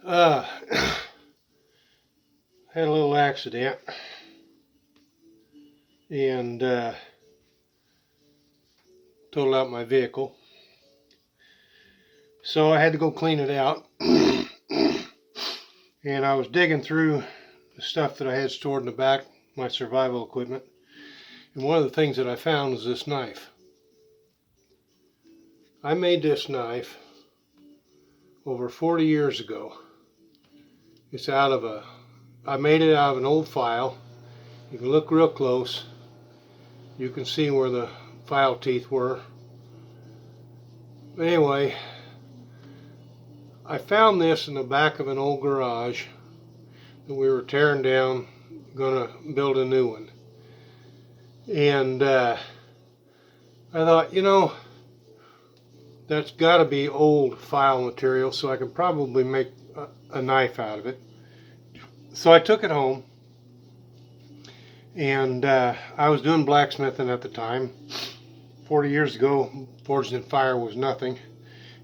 Uh, had a little accident and totaled out my vehicle. So I had to go clean it out. And I was digging through the stuff that I had stored in the back, my survival equipment. And one of the things that I found was this knife. I made this knife over 40 years ago. I made it out of an old file. You can look real close. You can see where the file teeth were. Anyway, I found this in the back of an old garage that we were tearing down, gonna build a new one. And I thought, that's gotta be old file material, so I could probably make a knife out of it. So I took it home, and I was doing blacksmithing at the time. 40 years ago, Forged in Fire was nothing.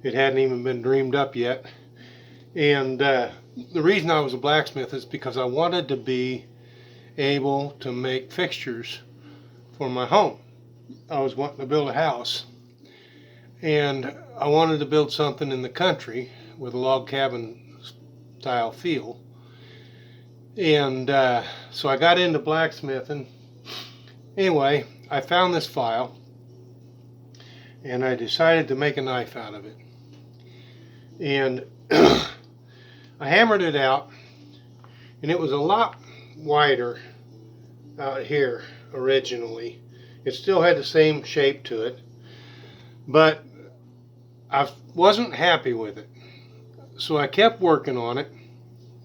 It hadn't even been dreamed up yet. And the reason I was a blacksmith is because I wanted to be able to make fixtures for my home. I was wanting to build a house, and I wanted to build something in the country with a log cabin style feel. And so I got into blacksmithing. Anyway, I found this file and I decided to make a knife out of it. And I hammered it out, and it was a lot wider out here originally. It still had the same shape to it, but I wasn't happy with it. So I kept working on it,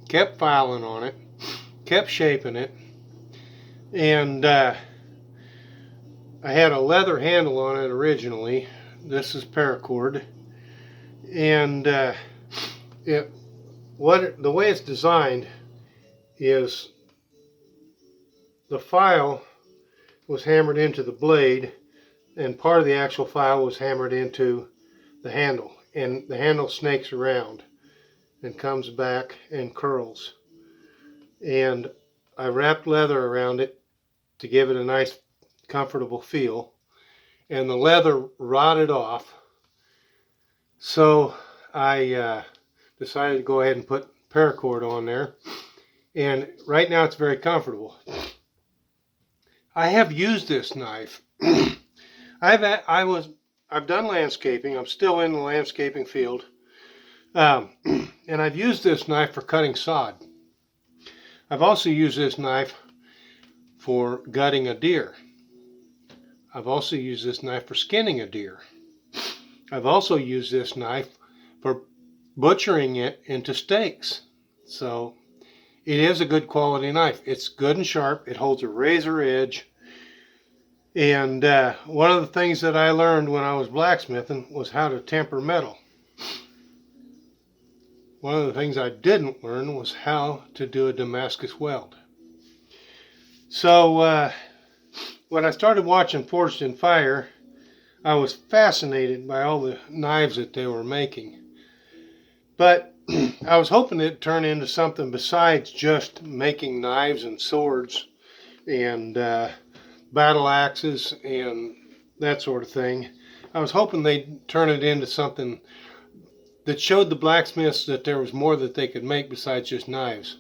kept filing on it, kept shaping it, and I had a leather handle on it originally. This is paracord, and the way it's designed is the file was hammered into the blade, and part of the actual file was hammered into the handle, and the handle snakes around and comes back and curls. And I wrapped leather around it to give it a nice comfortable feel, and the leather rotted off, so I decided to go ahead and put paracord on there, and right now it's very comfortable. I have used this knife. I've done landscaping. I'm still in the landscaping field, and I've used this knife for cutting sod. I've also used this knife for gutting a deer. I've also used this knife for skinning a deer. I've also used this knife for butchering it into steaks. So it is a good quality knife. It's good and sharp. It holds a razor edge. And one of the things that I learned when I was blacksmithing was how to temper metal. One of the things I didn't learn was how to do a Damascus weld. So when I started watching Forged in Fire, I was fascinated by all the knives that they were making. But I was hoping it'd turn into something besides just making knives and swords and battle axes and that sort of thing. I was hoping they'd turn it into something that showed the blacksmiths that there was more that they could make besides just knives.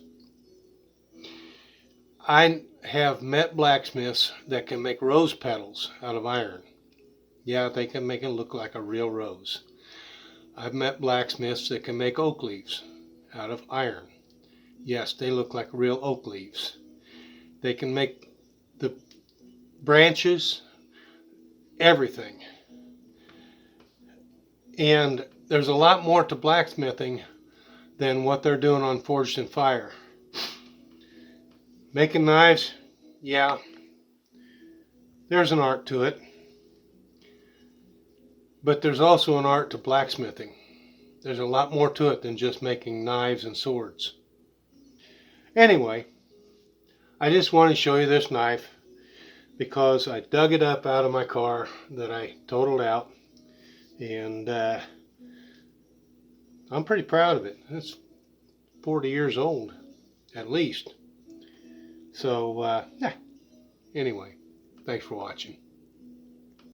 I have met blacksmiths that can make rose petals out of iron. Yeah, they can make it look like a real rose. I've met blacksmiths that can make oak leaves out of iron. Yes, they look like real oak leaves. They can make the branches, everything. And there's a lot more to blacksmithing than what they're doing on Forged in Fire. Making knives, yeah, there's an art to it. But there's also an art to blacksmithing. There's a lot more to it than just making knives and swords. Anyway, I just want to show you this knife because I dug it up out of my car that I totaled out, and I'm pretty proud of it. It's 40 years old, at least. So, yeah. Anyway, thanks for watching.